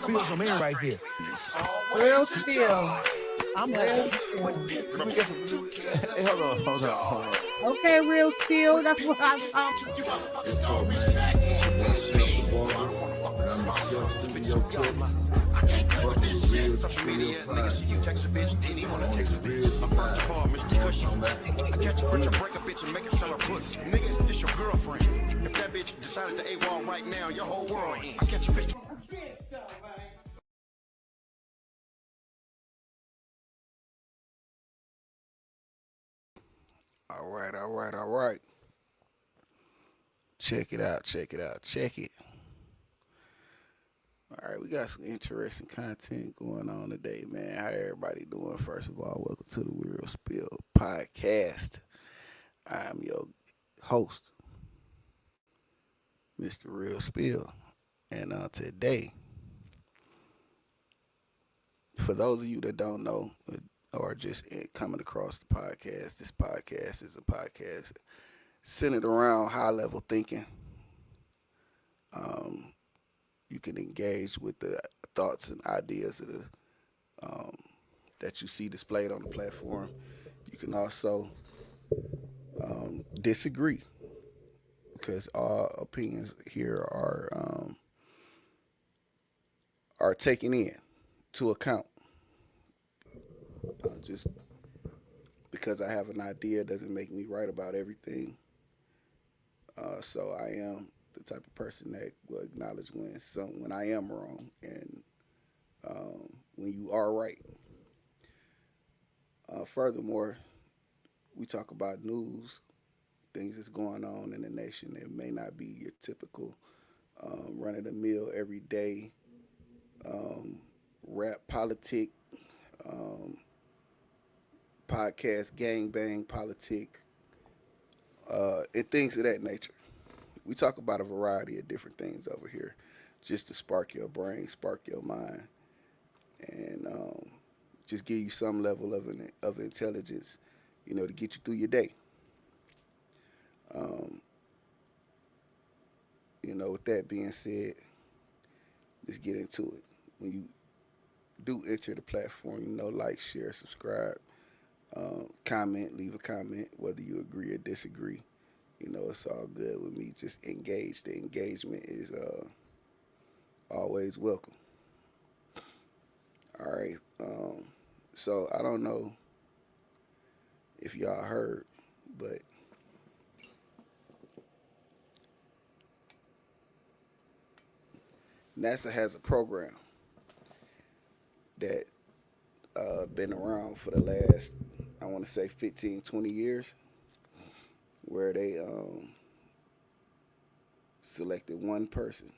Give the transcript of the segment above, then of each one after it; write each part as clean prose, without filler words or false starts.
spill some air right here. Real spill. I'm Real like, spill. hey, hold on. Okay, real spill. That's what I'm talking about. It's called, man. It's your boy Chef Barber, and I'm the Chef Studio Cook. Fuck with Real Spill Podcast. On the real side. I catch a bitch and break a bitch and make her sell her pussy. Nigga, this your girlfriend. If that bitch decided to AWOL right now, your whole world in. I catch a bitch. All right. Check it out. All right, we got some interesting content going on today, man. How everybody doing? First of all, welcome to the Real Spill Podcast. I'm your host, Mr. Real Spill. And today, for those of you that don't know or just coming across the podcast, this podcast is a podcast centered around high level thinking. You can engage with the thoughts and ideas of the that you see displayed on the platform. You can also disagree because all opinions here are taken in to account. Just because I have an idea doesn't make me right about everything. So I am the type of person that will acknowledge when I am wrong and when you are right. Furthermore, we talk about news, things that's going on in the nation that may not be your typical run of the mill everyday rap politic, podcast gangbang politic, and things of that nature. We talk about a variety of different things over here just to spark your brain, spark your mind, and just give you some level of intelligence, to get you through your day. With that being said, let's get into it. When you do enter the platform, like, share, subscribe, comment, leave a comment, whether you agree or disagree. It's all good with me. Just engage. The engagement is always welcome. All right. So I don't know if y'all heard, but NASA has a program that been around for the last, I want to say 15, 20 years, where they selected one person,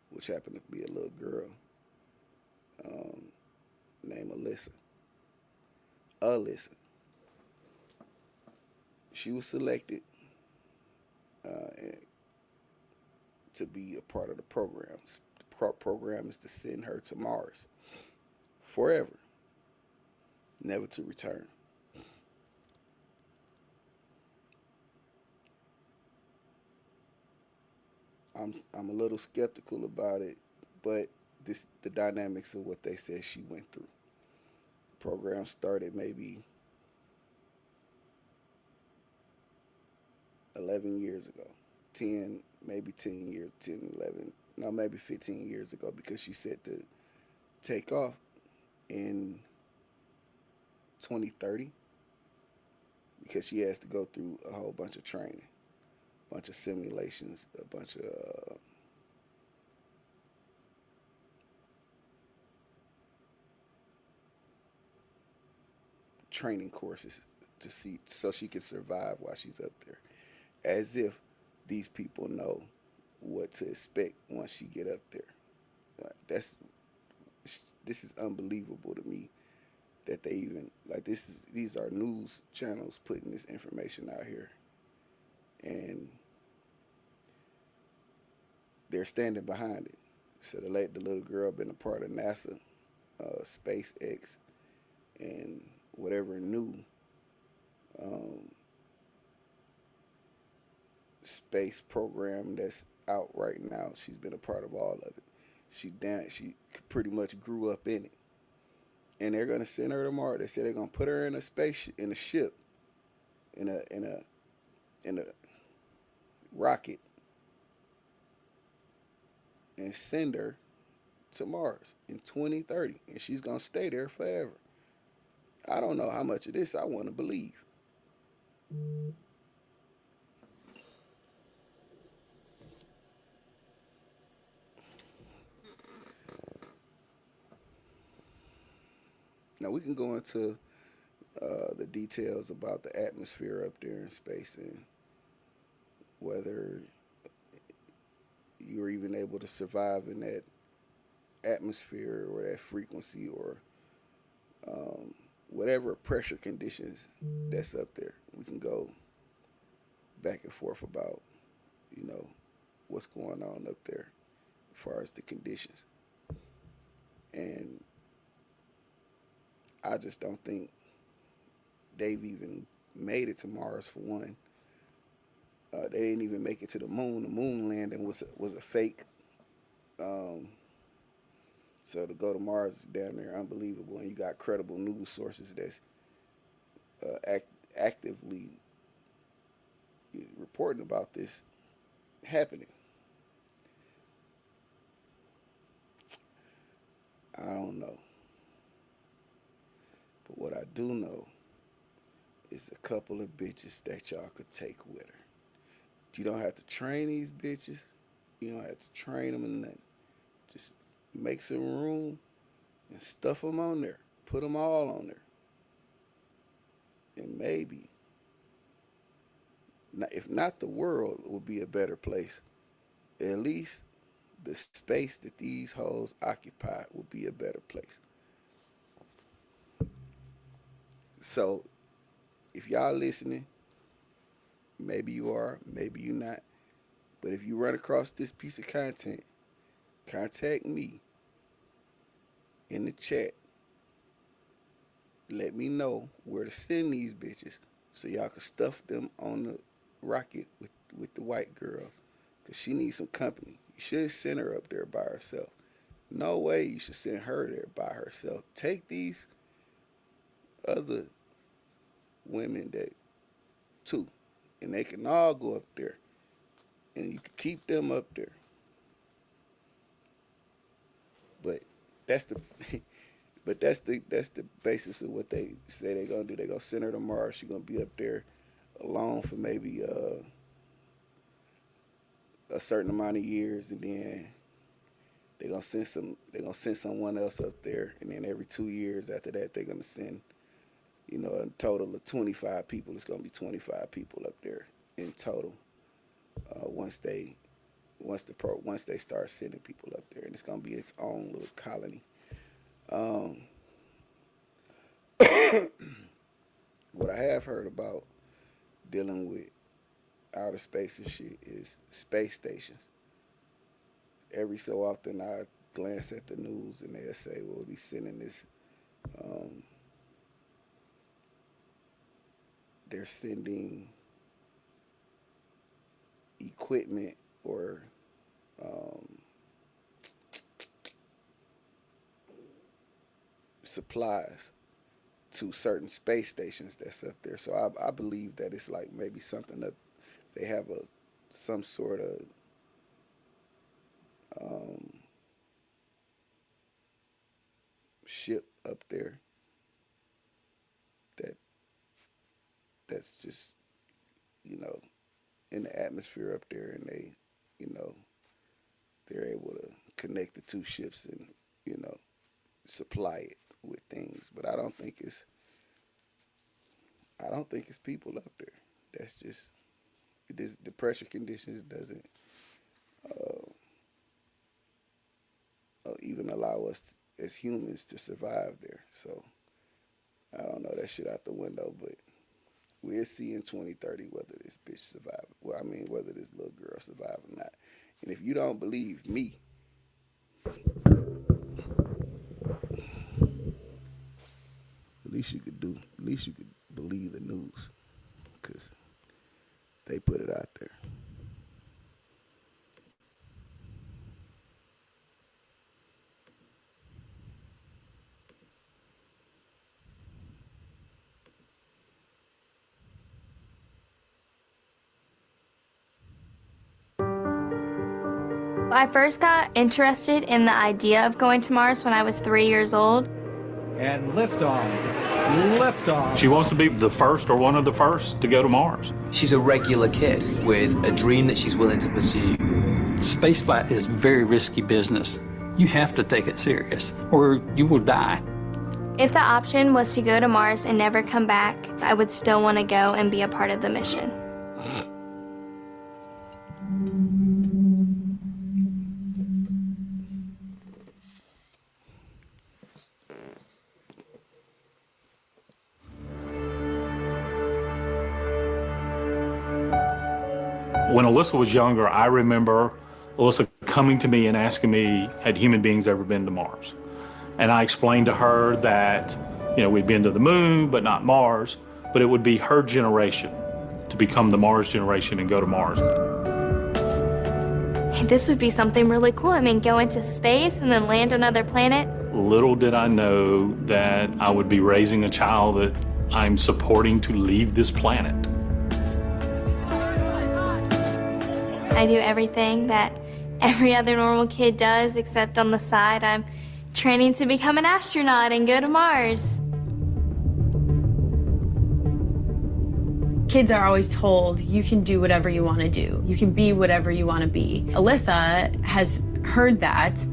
which happened to be a little girl named Alyssa. She was selected to be a part of the program. The program is to send her to Mars forever, never to return. I'm a little skeptical about it, but the dynamics of what they said she went through. The program started maybe 11 years ago, 10, maybe 10 years, 10, 11, no, maybe 15 years ago, because she said to take off in 2030 because she has to go through a whole bunch of training, a bunch of simulations, a bunch of training courses to see so she can survive while she's up there, as if these people know what to expect once she get up there. This is unbelievable to me that they even these are news channels putting this information out here, and they're standing behind it. So the little girl been a part of NASA, SpaceX, and whatever new space program that's out right now. She's been a part of all of it. She pretty much grew up in it, and they're gonna send her tomorrow. They said they're gonna put her in a spaceship, in a ship, in a rocket, and send her to Mars in 2030, and she's gonna stay there forever. I don't know how much of this I want to believe. Now we can go into the details about the atmosphere up there in space and whether you're even able to survive in that atmosphere or that frequency or whatever pressure conditions that's up there. We can go back and forth about, you know, what's going on up there as far as the conditions. And I just don't think they've even made it to Mars for one. They didn't even make it to the moon. The moon landing was a fake. So to go to Mars is damn near unbelievable, and you got credible news sources that's actively reporting about this happening. I don't know, but what I do know is a couple of bitches that y'all could take with her. You don't have to train these bitches. You don't have to train them in nothing. Just make some room and stuff them on there. Put them all on there. And maybe, if not the world, will be a better place. At least the space that these hoes occupy will be a better place. So, if y'all listening, maybe you are, maybe you not. But if you run across this piece of content, contact me in the chat. Let me know where to send these bitches so y'all can stuff them on the rocket with the white girl. Because she needs some company. You shouldn't send her up there by herself. No way you should send her there by herself. Take these other women that too, and they can all go up there, and you can keep them up there. But that's the that's the basis of what they say they're gonna do. They're gonna send her to Mars. She's gonna be up there alone for maybe a certain amount of years, and then they're gonna send someone else up there, and then every 2 years after that they're gonna send, you know, a total of 25 people. It's gonna be 25 people up there in total. Once they start sending people up there, and it's gonna be its own little colony. What I have heard about dealing with outer space and shit is space stations. Every so often I glance at the news and they'll say, well, we'll be sending this, they're sending equipment or supplies to certain space stations that's up there. So I believe that it's like maybe something that they have some sort of ship up there that's just, you know, in the atmosphere up there, and they, you know, they're able to connect the two ships and, you know, supply it with things. But I don't think it's people up there. That's just the pressure conditions doesn't even allow us as humans to survive there. So I don't know, that shit out the window, but we'll see in 2030 whether this bitch survive. Well, I mean, whether this little girl survive or not. And if you don't believe me, at least you could believe the news, because they put it out there. I first got interested in the idea of going to Mars when I was 3 years old. And liftoff. Liftoff. She wants to be the first or one of the first to go to Mars. She's a regular kid with a dream that she's willing to pursue. Spaceflight is very risky business. You have to take it serious, or you will die. If the option was to go to Mars and never come back, I would still want to go and be a part of the mission. When Alyssa was younger, I remember Alyssa coming to me and asking me, had human beings ever been to Mars? And I explained to her that, you know, we'd been to the moon, but not Mars, but it would be her generation to become the Mars generation and go to Mars. Hey, this would be something really cool. I mean, go into space and then land on other planets. Little did I know that I would be raising a child that I'm supporting to leave this planet. I do everything that every other normal kid does, except on the side, I'm training to become an astronaut and go to Mars. Kids are always told, you can do whatever you want to do. You can be whatever you want to be. Alyssa has heard that,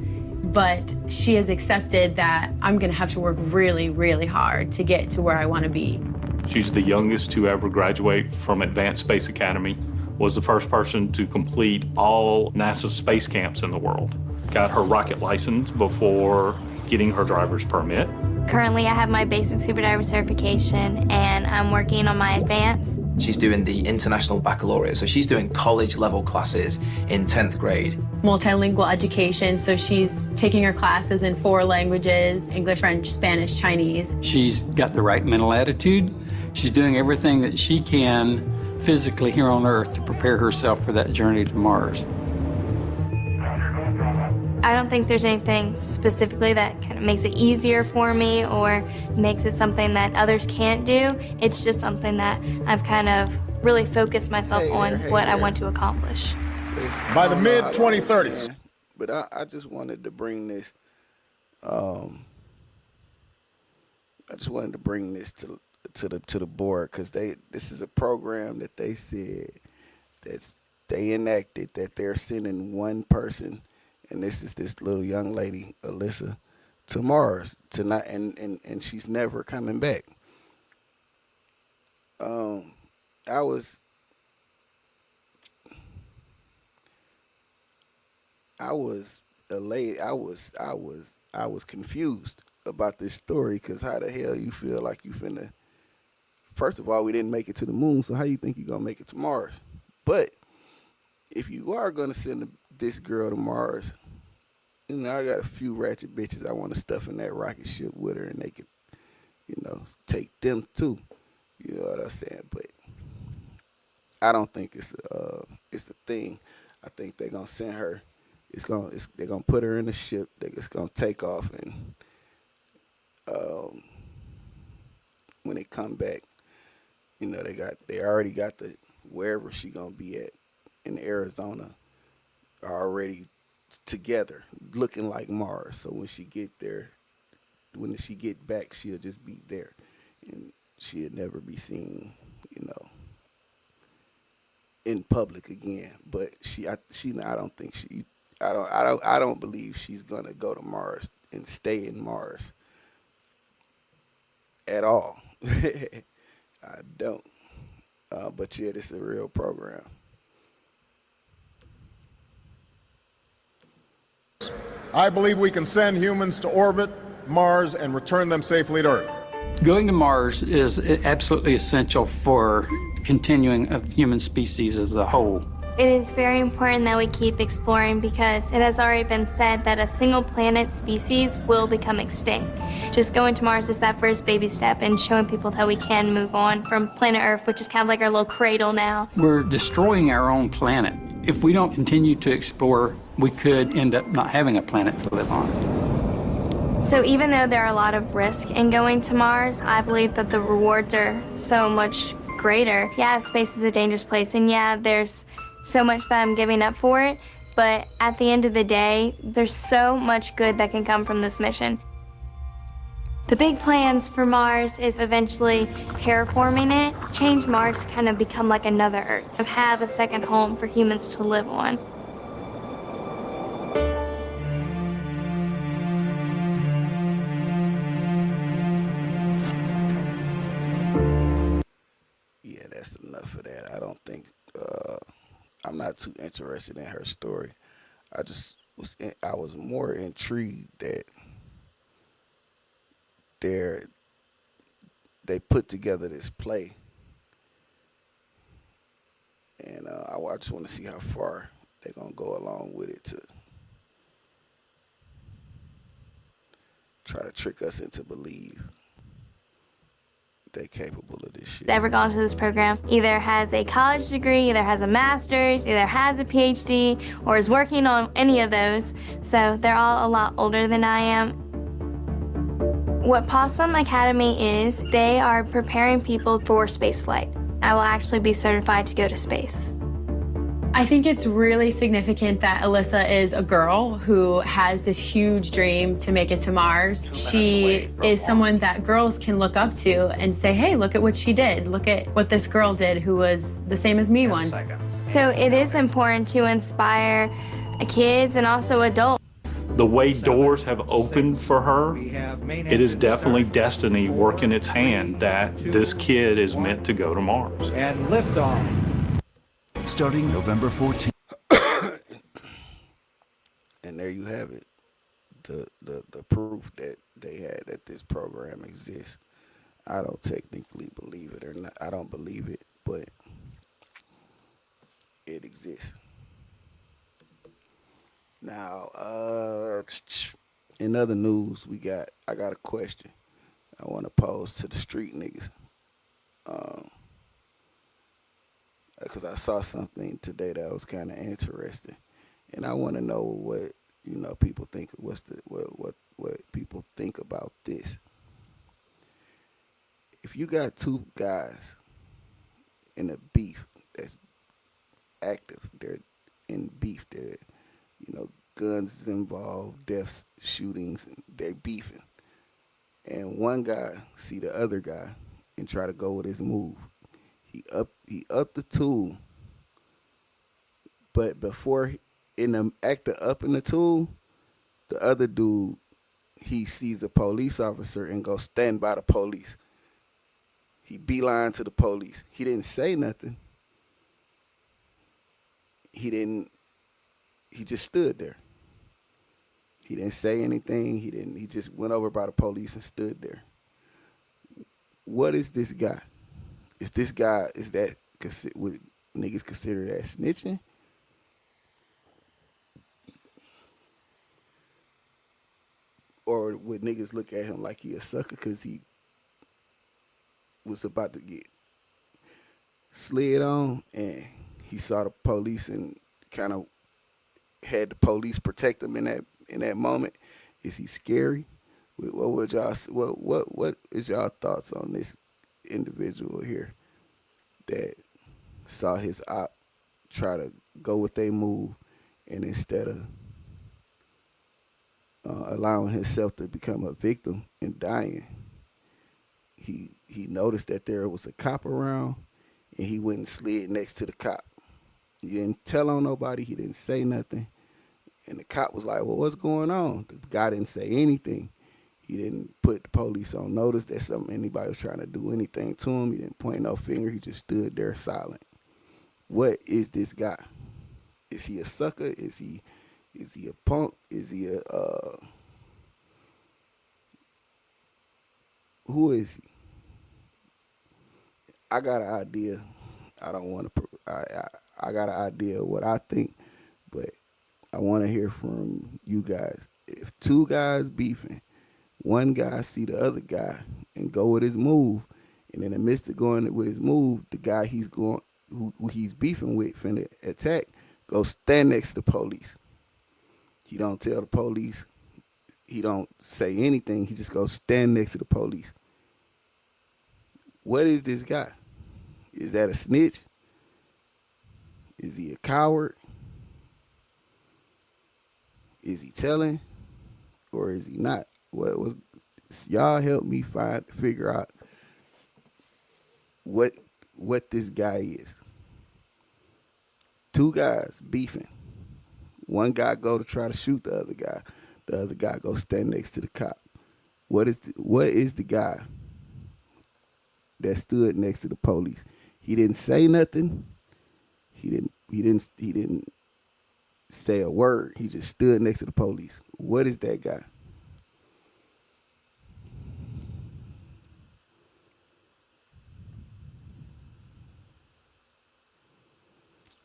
but she has accepted that I'm going to have to work really, really hard to get to where I want to be. She's the youngest to ever graduate from Advanced Space Academy, was the first person to complete all NASA's space camps in the world. Got her rocket license before getting her driver's permit. Currently, I have my basic scuba diver certification, and I'm working on my advanced. She's doing the International Baccalaureate, so she's doing college-level classes in 10th grade. Multilingual education, so she's taking her classes in 4 languages, English, French, Spanish, Chinese. She's got the right mental attitude. She's doing everything that she can physically here on Earth to prepare herself for that journey to Mars. I don't think there's anything specifically that kind of makes it easier for me or makes it something that others can't do. It's just something that I've kind of really focused myself on what I want to accomplish. By the mid-2030s. But I just wanted to bring this, I just wanted to bring this to the board, because this is a program that they said they enacted, that they're sending one person, and this is this little young lady, Alyssa, to Mars tonight, and she's never coming back. I was elated. I was confused about this story, because how the hell you feel like you finna? First of all, we didn't make it to the moon, so how you think you're gonna make it to Mars? But if you are gonna send this girl to Mars, you know, I got a few ratchet bitches I want to stuff in that rocket ship with her, and they could, you know, take them too. You know what I'm saying? But I don't think it's a thing. I think they're gonna send her. They're gonna put her in a ship. It's gonna take off, and when they come back, you know, they already got the wherever she gonna be at in Arizona already together, looking like Mars. So when she get there, when she get back, she'll just be there, and she'll never be seen, you know, in public again. But I don't believe she's gonna go to Mars and stay in Mars at all. I don't. But yeah, this is a real program. I believe we can send humans to orbit Mars and return them safely to Earth. Going to Mars is absolutely essential for continuing of the human species as a whole. It is very important that we keep exploring, because it has already been said that a single planet species will become extinct. Just going to Mars is that first baby step in showing people that we can move on from planet Earth, which is kind of like our little cradle now. We're destroying our own planet. If we don't continue to explore, we could end up not having a planet to live on. So even though there are a lot of risk in going to Mars, I believe that the rewards are so much greater. Yeah, space is a dangerous place, and yeah, there's so much that I'm giving up for it, But at the end of the day, there's so much good that can come from this mission. The big plans for Mars is eventually terraforming it, change Mars to kind of become like another Earth, to have a second home for humans to live on. Yeah, that's enough of that. I don't think I'm not too interested in her story. I was more intrigued that they put together this play, and I just want to see how far they're gonna go along with it to try to trick us into believe they're capable of this shit. Ever gone to this program either has a college degree, either has a master's, either has a PhD, or is working on any of those. So they're all a lot older than I am. What Possum Academy is, they are preparing people for spaceflight. I will actually be certified to go to space. I think it's really significant that Alyssa is a girl who has this huge dream to make it to Mars. She is someone that girls can look up to and say, hey, look at what she did. Look at what this girl did who was the same as me once. So it is important to inspire kids and also adults. The way doors have opened for her, it is definitely destiny working its hand that this kid is meant to go to Mars. And liftoff. Starting November 14th. And there you have it. The proof that they had that this program exists. I don't technically believe it or not. I don't believe it, but it exists. Now, in other news, I got a question I want to pose to the street niggas. Because I saw something today that was kind of interesting, and I want to know what people think. What people think about this? If you got two guys in a beef that's active, they're in beef, they're guns involved, deaths, shootings, they beefing, and one guy see the other guy and try to go with his move. He up the tool, but before in the act of upping the tool, the other dude, he sees a police officer and goes stand by the police. He beeline to the police. He didn't say nothing. He just stood there. He didn't say anything. He just went over by the police and stood there. What is this guy? Would niggas consider that snitching? Or would niggas look at him like he a sucker because he was about to get slid on and he saw the police and kind of had the police protect him in that moment? Is he scary? What is y'all thoughts on this individual here that saw his op try to go with their move, and instead of allowing himself to become a victim and dying, he noticed that there was a cop around and he went and slid next to the cop. He didn't tell on nobody, he didn't say nothing, and the cop was like, well, what's going on? The guy didn't say anything. He didn't put the police on notice that anybody was trying to do anything to him. He didn't point no finger. He just stood there silent. What is this guy? Is he a sucker? Is he a punk? Is he a who is he? I got an idea. I don't want to. I got an idea of what I think, but I want to hear from you guys. If two guys beefing, one guy see the other guy and go with his move, and in the midst of going with his move, the guy who he's beefing with finna attack, go stand next to the police. He don't tell the police. He don't say anything. He just goes stand next to the police. What is this guy? Is that a snitch? Is he a coward? Is he telling or is he not? What was y'all help me figure out what this guy is. Two guys beefing. One guy go to try to shoot the other guy. The other guy go stand next to the cop. What is the guy that stood next to the police? He didn't say nothing. He didn't say a word. He just stood next to the police. What is that guy?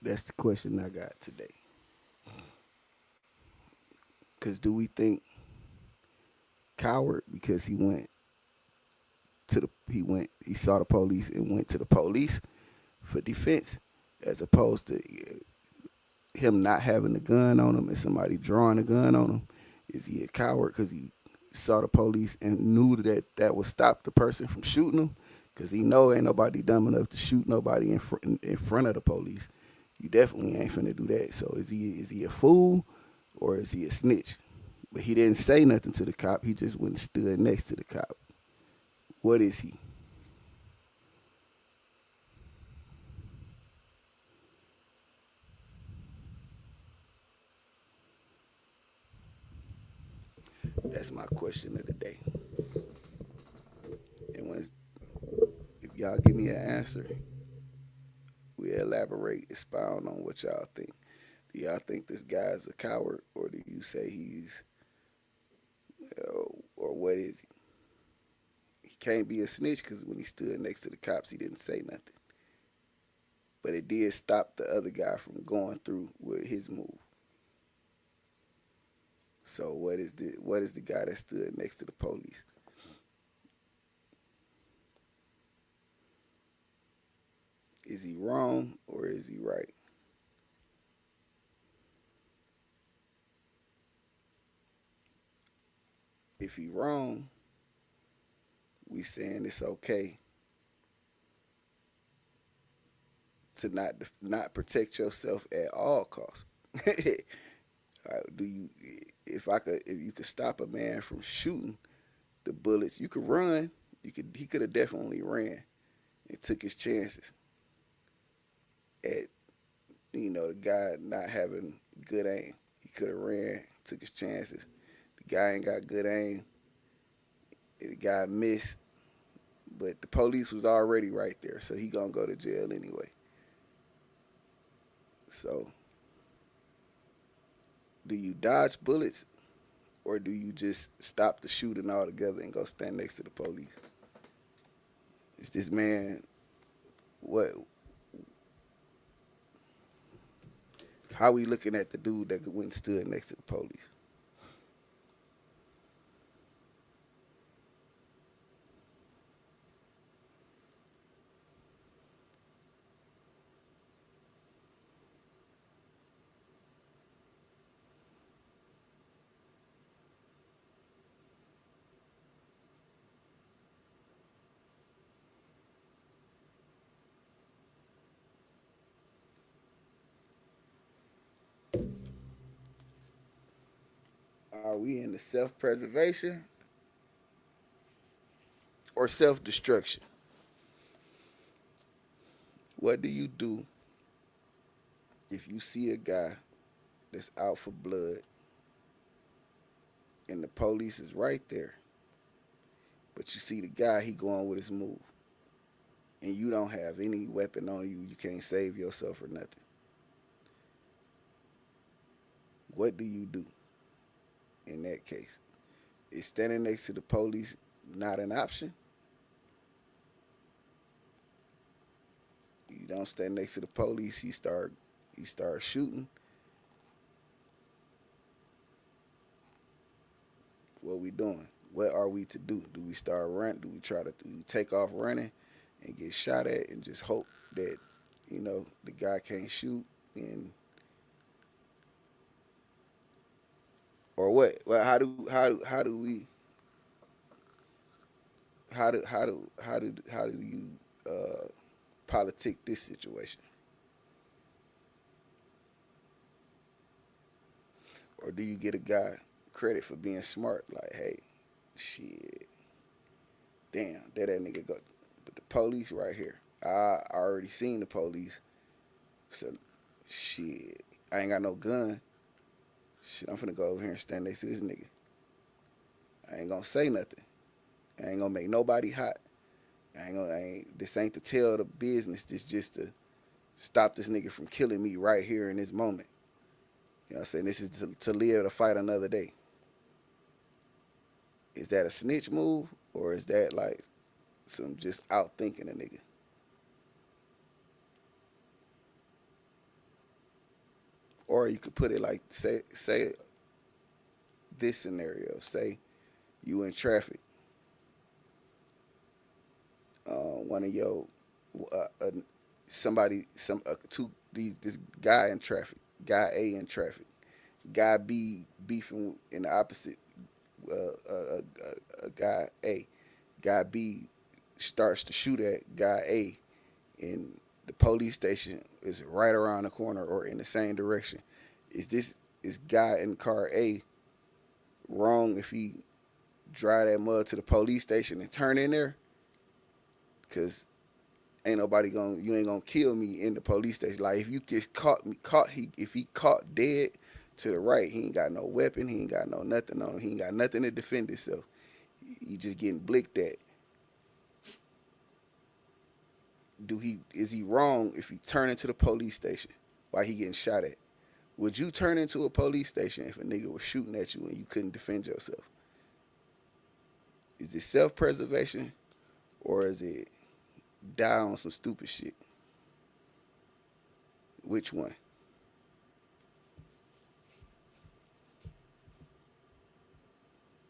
That's the question I got today. Because do we think coward because he saw the police and went to the police for defense, as opposed to him not having a gun on him and somebody drawing a gun on him? Is he a coward because he saw the police and knew that would stop the person from shooting him? Because he know ain't nobody dumb enough to shoot nobody in front of the police. You definitely ain't finna do that. So is he a fool or is he a snitch? But he didn't say nothing to the cop. He just went and stood next to the cop. What is he? That's my question of the day. And if y'all give me an answer, we elaborate, expound on what y'all think. Do y'all think this guy's a coward, or do you say he's, or what is he? He can't be a snitch because when he stood next to the cops, he didn't say nothing. But it did stop the other guy from going through with his move. So what is the guy that stood next to the police? Is he wrong or is he right? If he wrong, we saying it's okay to not protect yourself at all costs. If you could stop a man from shooting the bullets, you could run. He could have definitely ran and took his chances at the guy not having good aim. He could have ran, took his chances. The guy ain't got good aim. The guy missed, but the police was already right there, so he gonna go to jail anyway. So, do you dodge bullets, or do you just stop the shooting altogether and go stand next to the police? Is this man, how we looking at the dude that went and stood next to the police? Are we in the self-preservation or self-destruction? What do you do if you see a guy that's out for blood and the police is right there, but you see the guy, he going with his move, and you don't have any weapon on you, you can't save yourself or nothing? What do you do in that case? Is standing next to the police not an option? You don't stand next to the police, he start shooting. What we doing? What are we to do? Do we start running? Do we take off running and get shot at and just hope that the guy can't shoot, and or what? Well, how do you politic this situation? Or do you get a guy credit for being smart? Like, hey, shit, damn, there that nigga go. But the police right here. I already seen the police. So, shit, I ain't got no gun. Shit, I'm finna go over here and stand next to this nigga. I ain't gonna say nothing. I ain't gonna make nobody hot. This ain't to tell the business. This just to stop this nigga from killing me right here in this moment. You know what I'm saying? This is to live to fight another day. Is that a snitch move? Or is that like some just out thinking a nigga? Or you could put it like, say this scenario. Say you in traffic. One of your this guy in traffic, guy A in traffic, guy B beefing in the opposite, guy A, guy B starts to shoot at guy A, and the police station is right around the corner or in the same direction. Is guy in car A wrong if he drive that mud to the police station and turn in there? Cause ain't nobody you ain't gonna kill me in the police station. Like if you just if he caught dead to the right, he ain't got no weapon, he ain't got no nothing on him, he ain't got nothing to defend himself. He just getting blicked at. Is he wrong if he turn into the police station while he getting shot at? Would you turn into a police station if a nigga was shooting at you and you couldn't defend yourself? Is it self-preservation or is it die on some stupid shit? Which one?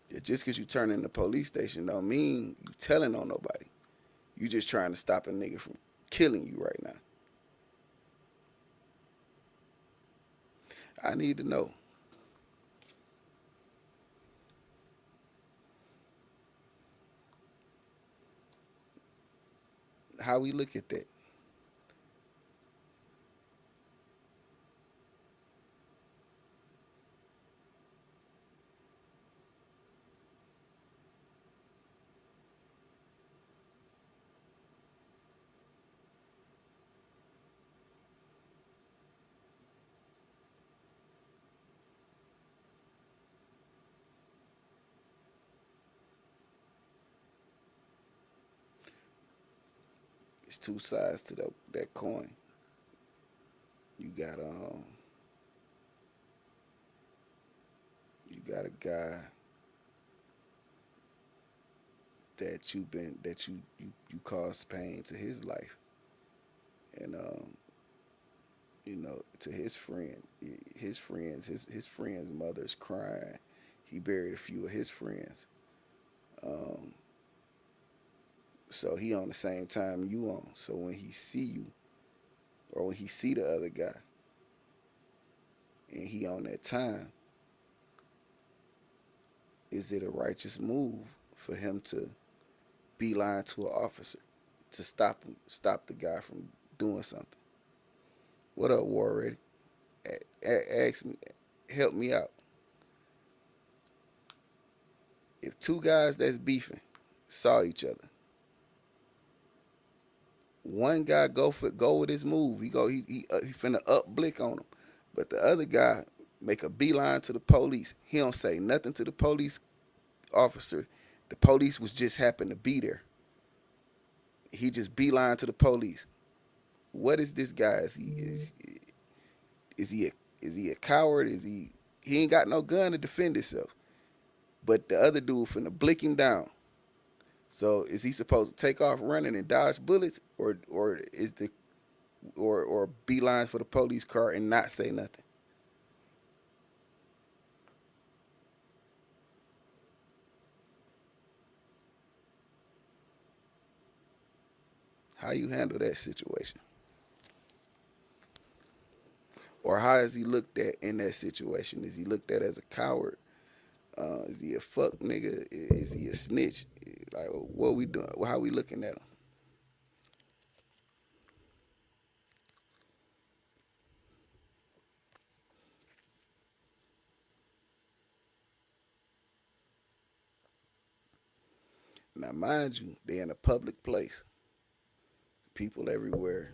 Yeah, just because you turn in the police station don't mean you telling on nobody. You just trying to stop a nigga from killing you right now. I need to know. How we look at that. It's two sides to that coin. You got a guy that you caused pain to his life, and to his friend's mother's crying. He buried a few of his friends. So he on the same time you on. So when he see you, or when he see the other guy, and he on that time, is it a righteous move for him to beeline to an officer to stop the guy from doing something? What up, War Ready? Ask me, help me out. If two guys that's beefing saw each other, one guy go with his move. He finna up blick on him, but the other guy make a beeline to the police. He don't say nothing to the police officer. The police was just happened to be there. He just beeline to the police. What is this guy? Is he a coward? He ain't got no gun to defend himself. But the other dude finna blick him down. So is he supposed to take off running and dodge bullets, or beeline for the police car and not say nothing? How you handle that situation? Or how is he looked at in that situation? Is he looked at as a coward? Is he a fuck nigga? Is he a snitch? Like, what we doing? How we looking at him? Now, mind you, they in a public place. People everywhere.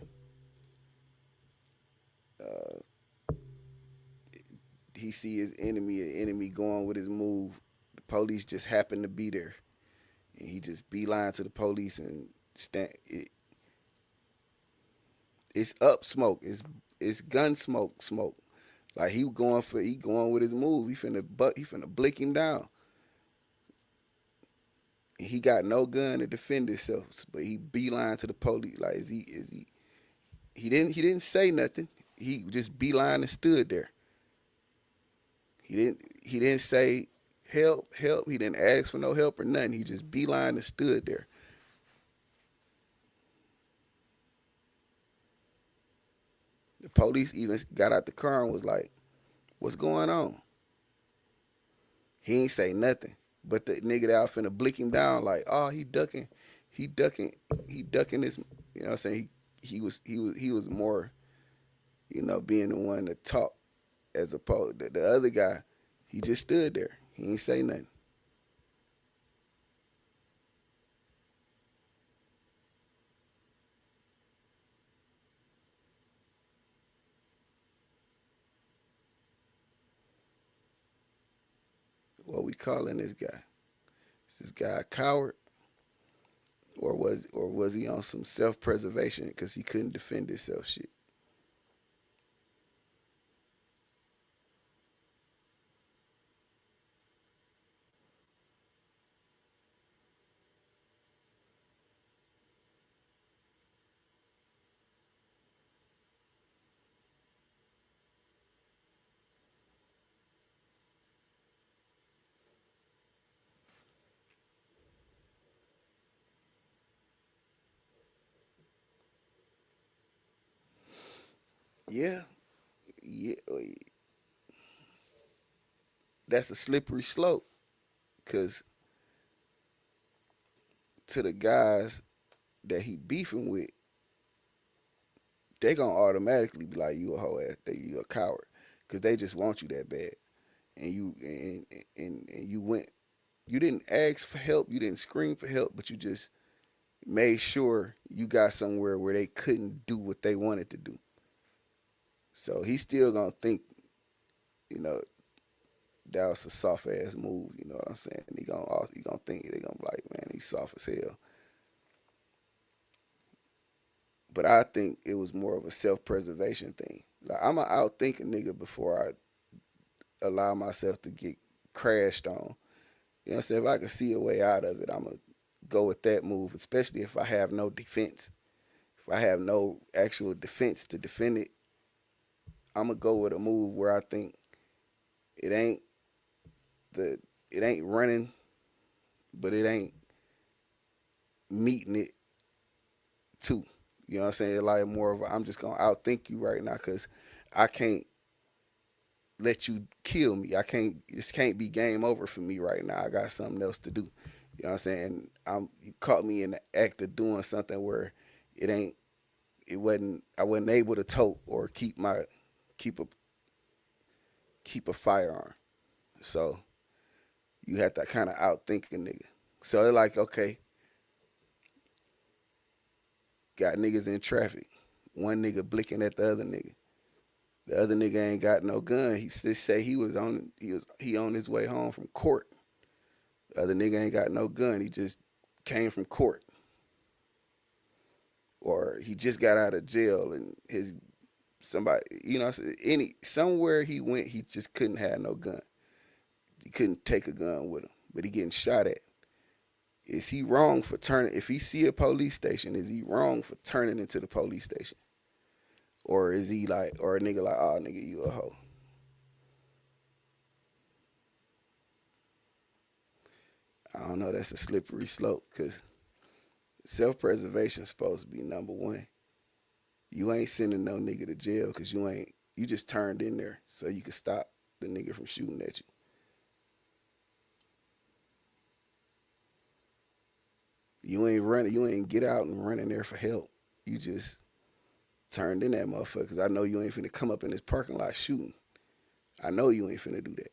He see his enemy going with his move. The police just happen to be there. And he just beeline to the police and stand. It's up smoke. It's gun smoke. Like he going with his move. He finna blick him down. And he got no gun to defend himself, but he beeline to the police. Like he didn't say nothing. He just beeline and stood there. He didn't say help. He didn't ask for no help or nothing. He just beeline and stood there. The police even got out the car and was like, "What's going on?" He ain't say nothing. But the nigga that out finna blick him down like, "Oh, he ducking this." You know what I'm saying? He was more, being the one to talk as opposed to the other guy. He just stood there. He ain't say nothing. What we calling this guy? Is this guy a coward? Or was he on some self-preservation because he couldn't defend himself shit? Yeah. That's a slippery slope, because to the guys that he beefing with, they gonna automatically be like, "You a hoe ass, you a coward," because they just want you that bad, and you went, you didn't ask for help, you didn't scream for help, but you just made sure you got somewhere where they couldn't do what they wanted to do. So he's still gonna think, that was a soft ass move. You know what I'm saying? He gonna think, they gonna be like, "Man, he's soft as hell." But I think it was more of a self-preservation thing. Like, I'ma outthink a nigga before I allow myself to get crashed on. You know what I'm saying? If I can see a way out of it, I'ma go with that move, especially if I have no defense. If I have no actual defense to defend it, I'ma go with a move where I think it ain't running, but it ain't meeting it too. You know what I'm saying? Like more of I'm just gonna outthink you right now because I can't let you kill me. This can't be game over for me right now. I got something else to do. You know what I'm saying? You caught me in the act of doing something where I wasn't able to tote or keep a firearm. So you have to kind of outthink a nigga. So they're like, okay, got niggas in traffic. One nigga blicking at the other nigga. The other nigga ain't got no gun. He just say he on his way home from court. The other nigga ain't got no gun. He just came from court. Or he just got out of jail and somewhere he went, he just couldn't have no gun. He couldn't take a gun with him, but he getting shot at. Is he wrong for turning? If he see a police station, is he wrong for turning into the police station? Or is he like, or a nigga like, "Oh, nigga, you a hoe"? I don't know. That's a slippery slope because self-preservation is supposed to be number one. You ain't sending no nigga to jail because you just turned in there so you could stop the nigga from shooting at you. You ain't running. You ain't get out and run in there for help. You just turned in that motherfucker because I know you ain't finna come up in this parking lot shooting. I know you ain't finna do that.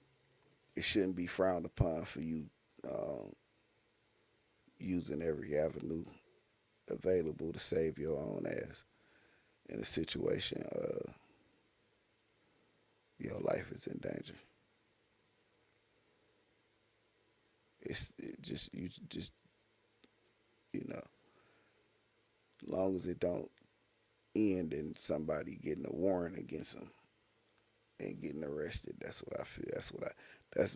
shouldn't be frowned upon for you using every avenue available to save your own ass in a situation your life is in danger. You know, as long as it don't end in somebody getting a warrant against them and getting arrested, that's what I feel. That's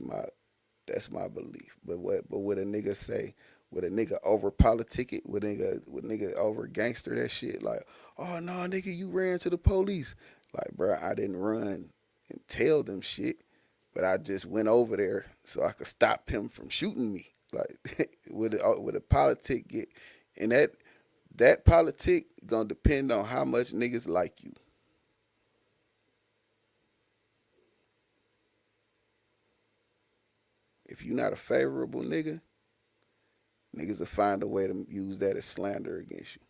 my belief. But what a nigga say? Would a nigga over politic it? Would nigga over gangster that shit? Like, oh no, nigga, you ran to the police. Like, bro, I didn't run and tell them shit, but I just went over there so I could stop him from shooting me. Like, would a politic get? And that politic gonna depend on how much niggas like you. If you're not a favorable nigga, niggas will find a way to use that as slander against you.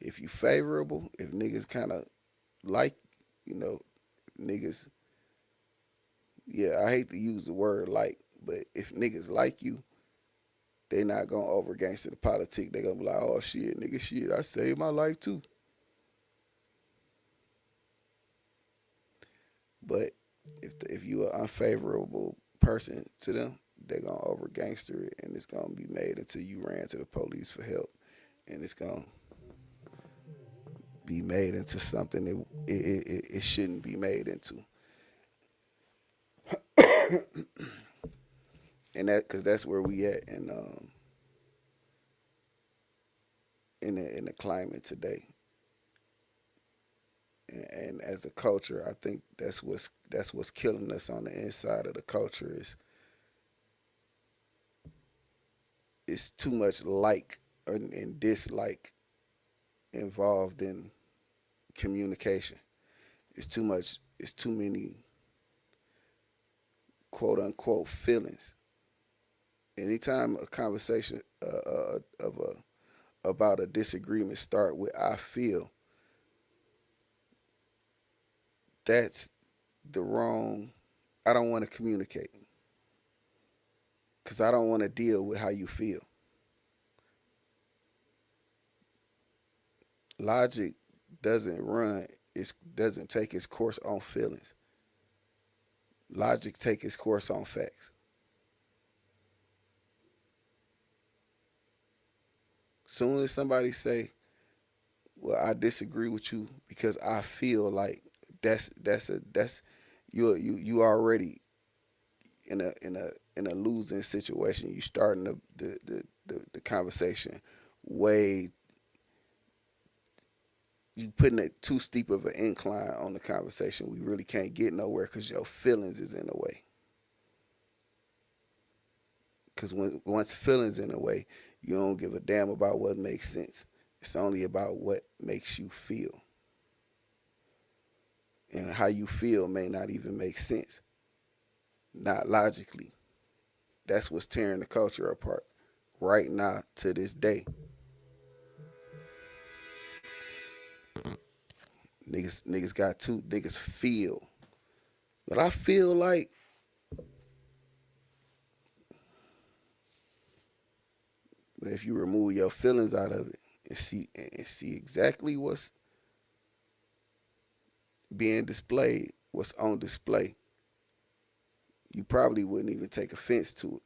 If you favorable, if niggas kind of like, niggas, yeah, I hate to use the word like, but if niggas like you, they not gonna over gangster the politic. They gonna be like, oh shit, nigga, shit, I saved my life too. But if you are unfavorable person to them, they're gonna over gangster it, and it's gonna be made until you ran to the police for help, and it's gonna be made into something that it shouldn't be made into. And because that's where we at in the climate today. And as a culture, I think that's what's killing us on the inside of the culture is too much like and dislike involved in communication. It's too many quote unquote feelings. Anytime a conversation about a disagreement start with I feel, that's the wrong. I don't want to communicate because I don't want to deal with how you feel. Logic doesn't take its course on feelings. Logic take its course on facts. Soon as somebody say, well, I disagree with you because I feel like that's you already in a losing situation. You starting the conversation way, you putting it too steep of an incline on the conversation. We really can't get nowhere because your feelings is in the way. Because once feelings in the way, you don't give a damn about what makes sense. It's only about what makes you feel. And how you feel may not even make sense. Not logically. That's what's tearing the culture apart right now to this day. Niggas feel. But I feel like if you remove your feelings out of it and see exactly what's being displayed, what's on display, you probably wouldn't even take offense to it.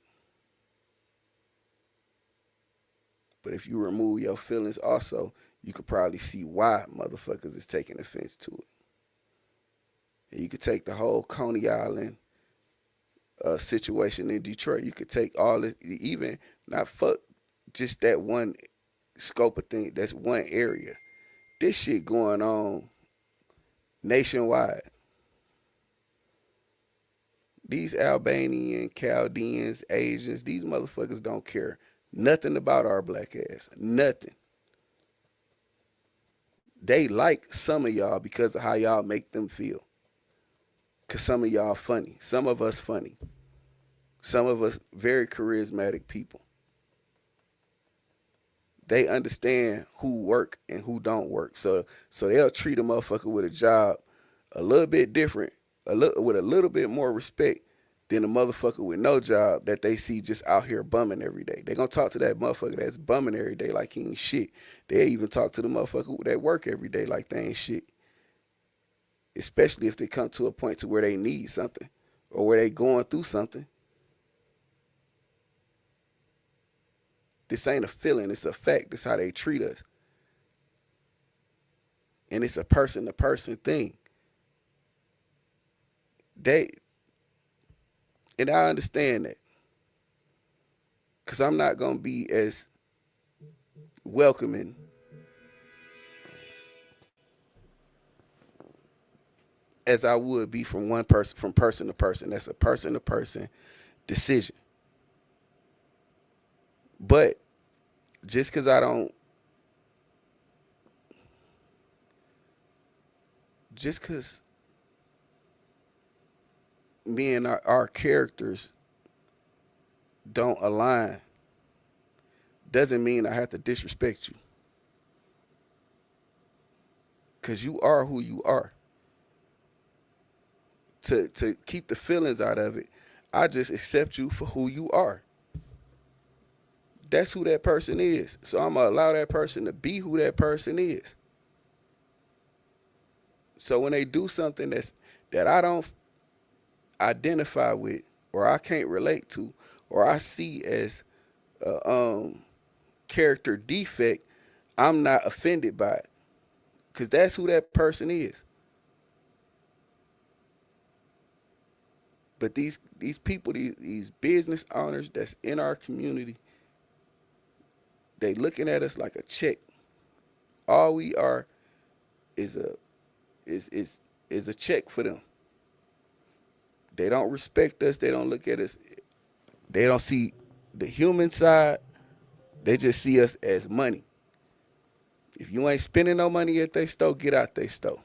But if you remove your feelings also, you could probably see why motherfuckers is taking offense to it. And you could take the whole Coney Island situation in Detroit. You could take all this, even not fuck just that one scope of thing. That's one area. This shit going on nationwide. These Albanian, Chaldeans, Asians, these motherfuckers don't care nothing about our black ass. Nothing. They like some of y'all because of how y'all make them feel. Because some of y'all funny. Some of us funny. Some of us very charismatic people. They understand who work and who don't work. So they'll treat a motherfucker with a job a little bit different, with a little bit more respect than a motherfucker with no job that they see just out here bumming every day. They gonna talk to that motherfucker that's bumming every day like he ain't shit. They even talk to the motherfucker that work every day like they ain't shit. Especially if they come to a point to where they need something or where they going through something. This ain't a feeling, it's a fact. This is how they treat us. And it's a person-to-person thing. And I understand that. Because I'm not going to be as welcoming as I would be from person to person. That's a person-to-person decision. But just because me and our characters don't align doesn't mean I have to disrespect you. Because you are who you are. To keep the feelings out of it, I just accept you for who you are. That's who that person is. So I'm going to allow that person to be who that person is. So when they do something that I don't identify with, or I can't relate to, or I see as a character defect, I'm not offended by it. Because that's who that person is. But these people, these business owners that's in our community, they looking at us like a check. All we are is a check for them. They don't respect us. They don't look at us. They don't see the human side. They just see us as money. If you ain't spending no money at their store, get out their store.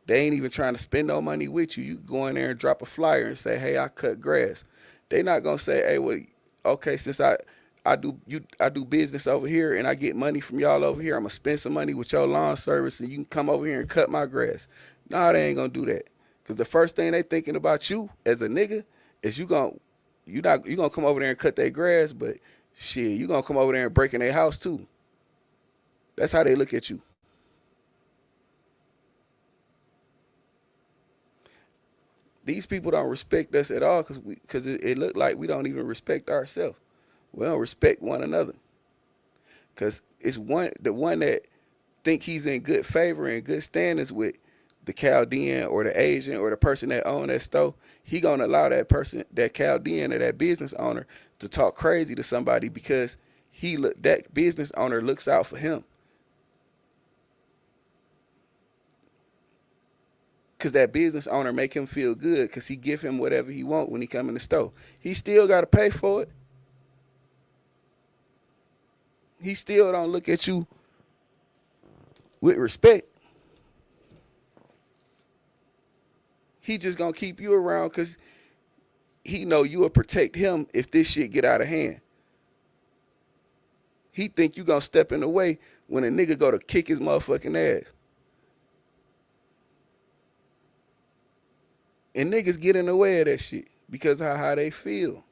They ain't even trying to spend no money with you. You go in there and drop a flyer and say, hey, I cut grass. They not going to say, hey, well, okay, since I do business over here and I get money from y'all over here, I'm going to spend some money with your lawn service and you can come over here and cut my grass. Nah, they ain't going to do that. Because the first thing they thinking about you as a nigga is you gonna come over there and cut their grass, but shit, you going to come over there and break in their house too. That's how they look at you. These people don't respect us at all because it look like we don't even respect ourselves. We don't respect one another. Because it's the one that think he's in good favor and good standings with the Chaldean or the Asian or the person that own that store. He going to allow that person, that Chaldean or that business owner, to talk crazy to somebody because that business owner looks out for him. Because that business owner make him feel good because he give him whatever he want when he come in the store. He still got to pay for it. He still don't look at you with respect. He just going to keep you around because he know you will protect him if this shit get out of hand. He think you going to step in the way when a nigga go to kick his motherfucking ass. And niggas get in the way of that shit because of how they feel.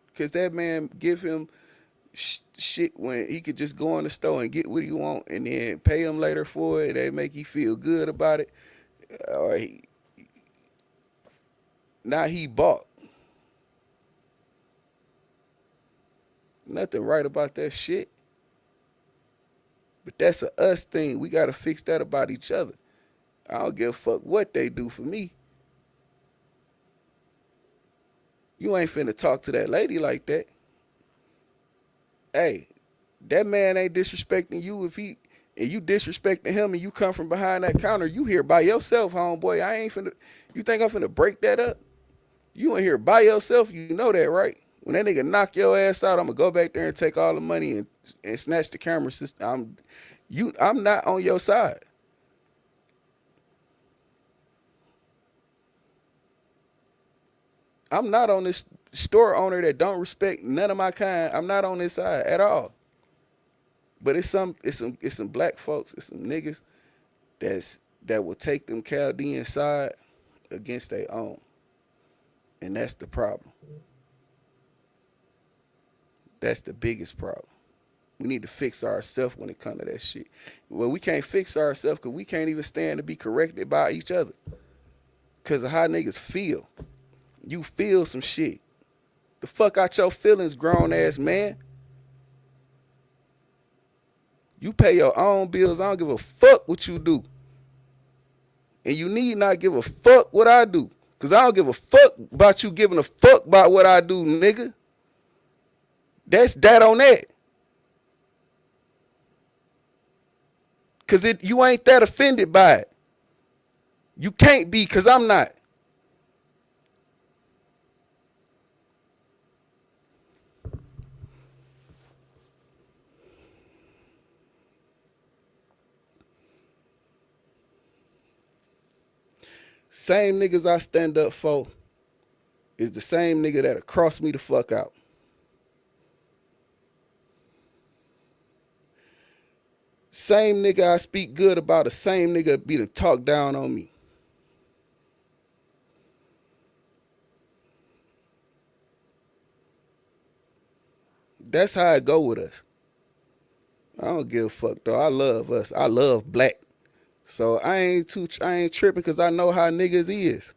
Because that man give him shit when he could just go in the store and get what he want and then pay him later for it. They make you feel good about it. Or now he bought. Nothing right about that shit. But that's a us thing. We got to fix that about each other. I don't give a fuck what they do for me. You ain't finna talk to that lady like that. Hey, that man ain't disrespecting you and you disrespecting him and you come from behind that counter, you here by yourself, homeboy. You think I'm finna break that up? You in here by yourself, you know that, right? When that nigga knock your ass out, I'm gonna go back there and take all the money and snatch the camera system. I'm not on your side. I'm not on this store owner that don't respect none of my kind. I'm not on this side at all. But it's some black folks, it's some niggas that's that will take them Chaldean side against their own. And that's the problem. That's the biggest problem. We need to fix ourselves when it comes to that shit. Well, we can't fix ourselves because we can't even stand to be corrected by each other. Because of how niggas feel. You feel some shit. The fuck out your feelings, grown ass man. You pay your own bills. I don't give a fuck what you do. And you need not give a fuck what I do. Because I don't give a fuck about you giving a fuck about what I do, nigga. That's that on that. Because you ain't that offended by it. You can't be, because I'm not. Same niggas I stand up for is the same nigga that'll cross me the fuck out. Same nigga I speak good about, the same nigga be to talk down on me. That's how it go with us. I don't give a fuck though. I love us. I love black. So I ain't tripping because I know how niggas is.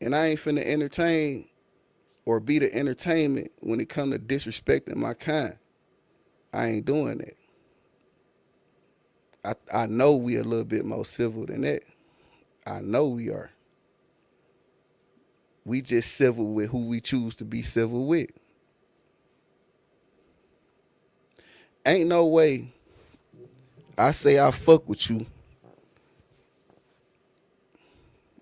And I ain't finna entertain or be the entertainment when it come to disrespecting my kind. I ain't doing that. I know we a little bit more civil than that. I know we are. We just civil with who we choose to be civil with. Ain't no way I say I fuck with you,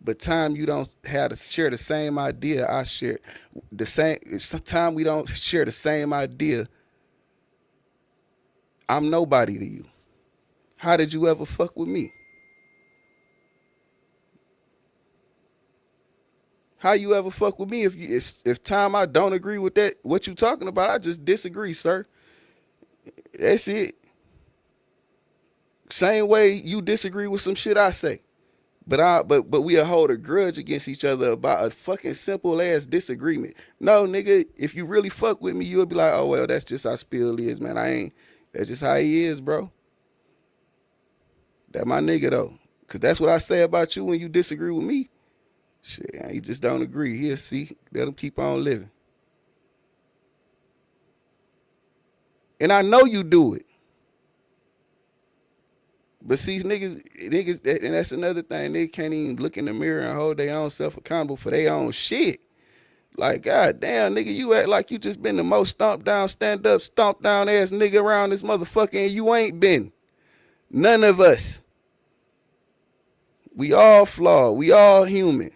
but time you don't have to share the same idea I share, the same time we don't share the same idea, I'm nobody to you. How did you ever fuck with me? How you ever fuck with me if time I don't agree with that, what you talking about, I just disagree, sir. That's it. Same way you disagree with some shit I say. But we'll hold a grudge against each other about a fucking simple ass disagreement. No, nigga, if you really fuck with me, you'll be like, oh well, that's just how Spill is, man. That's just how he is, bro. That my nigga though. Cause that's what I say about you when you disagree with me. Shit, you just don't agree. Here, see, let him keep on living. And I know you do it. But see, niggas, and that's another thing. They can't even look in the mirror and hold their own self accountable for their own shit. Like, god damn, nigga, you act like you just been the most stomped down, stand up, stomped down ass nigga around this motherfucker, and you ain't been. None of us. We all flawed. We all human.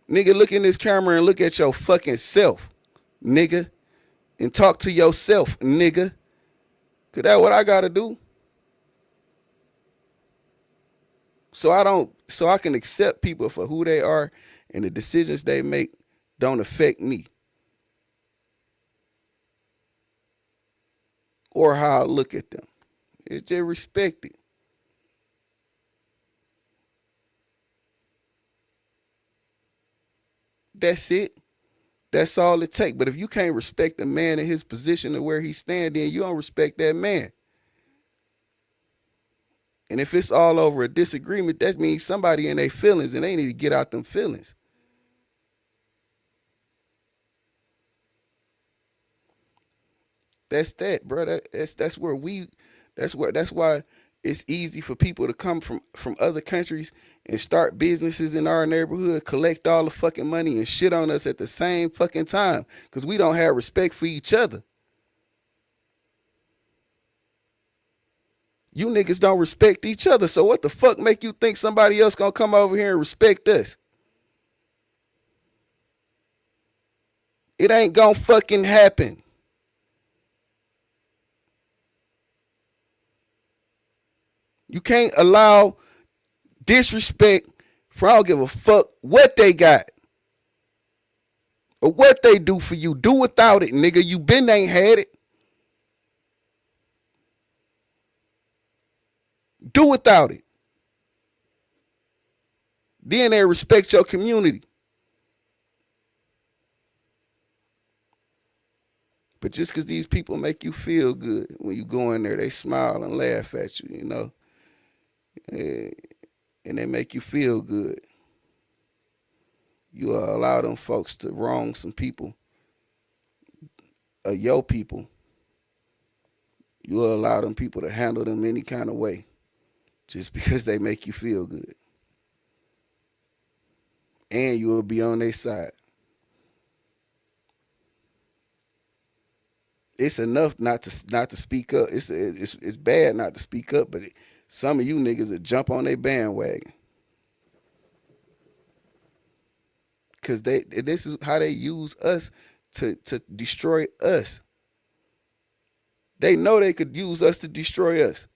Nigga, look in this camera and look at your fucking self, nigga. And talk to yourself, nigga. Cause that's what I gotta do. So I can accept people for who they are and the decisions they make don't affect me. Or how I look at them. It's just respect it. That's it. That's all it takes. But if you can't respect a man in his position and where he's standing, you don't respect that man. And if it's all over a disagreement, that means somebody in their feelings and they need to get out them feelings. That's that, bro. That's why it's easy for people to come from other countries and start businesses in our neighborhood, collect all the fucking money and shit on us at the same fucking time because we don't have respect for each other. You niggas don't respect each other, so what the fuck make you think somebody else gonna come over here and respect us? It ain't gonna fucking happen. You can't allow disrespect for I don't give a fuck what they got or what they do for you. Do without it, nigga. You been ain't had it. Do without it. Then they respect your community. But just because these people make you feel good, when you go in there, they smile and laugh at you, you know, and they make you feel good. You allow them folks to wrong some people, your people. You allow them people to handle them any kind of way just because they make you feel good. And you will be on their side. It's enough not to speak up. It's bad not to speak up, but some of you niggas will jump on their bandwagon. Cause this is how they use us to destroy us. They know they could use us to destroy us.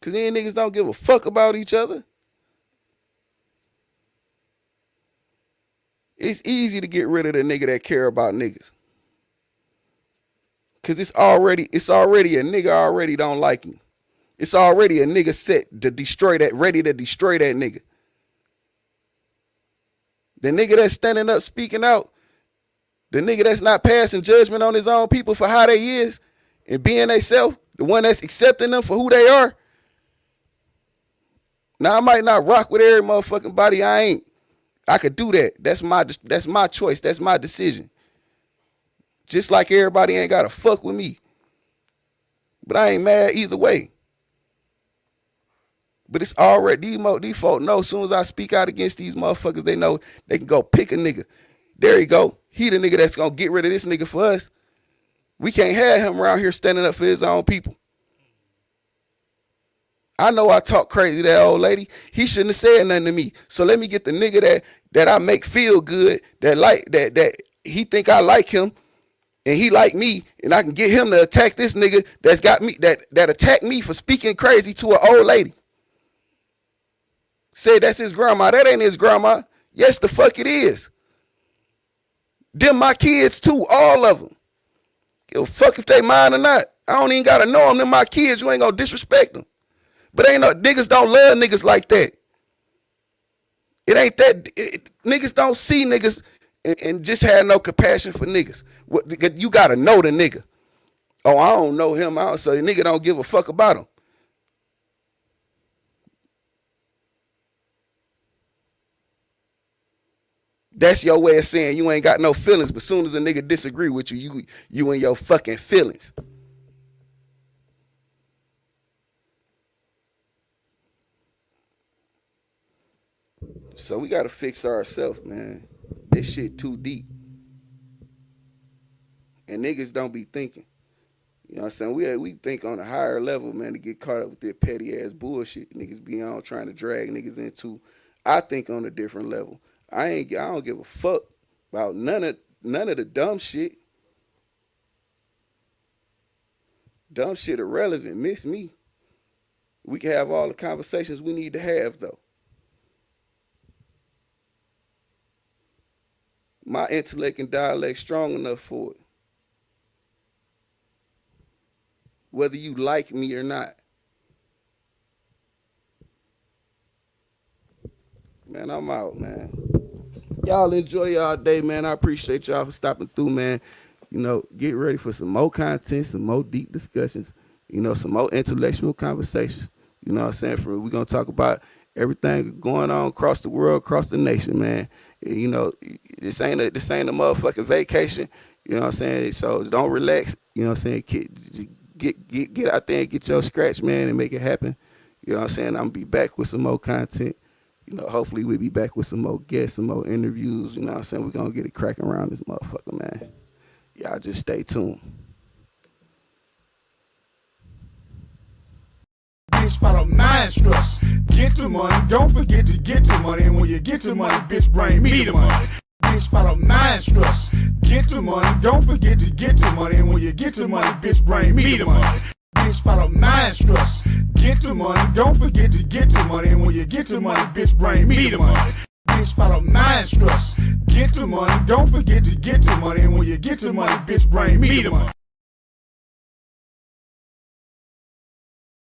Cause these niggas don't give a fuck about each other. It's easy to get rid of the nigga that care about niggas. Cause it's already a nigga already don't like him. It's already a nigga set to destroy that, ready to destroy that nigga. The nigga that's standing up speaking out, the nigga that's not passing judgment on his own people for how they is and being they self, the one that's accepting them for who they are. Now I might not rock with every motherfucking body. I could do that. That's my choice. That's my decision. Just like everybody ain't gotta fuck with me. But I ain't mad either way. But it's already, these folk know as soon as I speak out against these motherfuckers, they know they can go pick a nigga. There you go. He the nigga that's gonna get rid of this nigga for us. We can't have him around here standing up for his own people. I know I talk crazy to that old lady. He shouldn't have said nothing to me. So let me get the nigga that I make feel good, that he think I like him, and he like me, and I can get him to attack this nigga that's got me, that attacked me for speaking crazy to an old lady. Said that's his grandma. That ain't his grandma. Yes, the fuck it is. Them my kids too, all of them. Give a fuck if they mine or not. I don't even gotta know them. Them my kids. You ain't gonna disrespect them. But ain't no niggas don't love niggas like that. It ain't that. Niggas don't see niggas and just have no compassion for niggas. You gotta know the nigga. Oh, I don't know him. So the nigga don't give a fuck about him. That's your way of saying you ain't got no feelings, but soon as a nigga disagree with you, you in your fucking feelings. So we gotta fix ourselves, man. This shit too deep. And niggas don't be thinking. You know what I'm saying? We think on a higher level, man, to get caught up with that petty ass bullshit niggas be on trying to drag niggas into. I think on a different level. I don't give a fuck about none of the dumb shit. Dumb shit irrelevant. Miss me. We can have all the conversations we need to have though. My intellect and dialect strong enough for it. Whether you like me or not. Man, I'm out, man. Y'all enjoy y'all day, man. I appreciate y'all for stopping through, man. You know, get ready for some more content, some more deep discussions, you know, some more intellectual conversations. You know what I'm saying? We're going to talk about everything going on across the world, across the nation, man. You know, this ain't a motherfucking vacation. You know what I'm saying? So don't relax. You know what I'm saying? Get out there and get your scratch, man, and make it happen. You know what I'm saying? I'm going to be back with some more content. You know, hopefully we'll be back with some more guests, some more interviews. You know what I'm saying? We're going to get it cracking around this motherfucker, man. Y'all just stay tuned. Bitch, follow my instructions. Get the money, don't forget to get the money. And when you get the money, bitch, bring me the money. Bitch, follow my instructions. Get the money, don't forget to get the money. And when you get the money, bitch, bring me the money. Bitch, follow my instructions. Get the money, don't forget to get the money. And when you get the money, bitch, bring me the money. Bitch, follow my instructions. Get the money, don't forget to get the money. And when you get the money, bitch, bring me the money.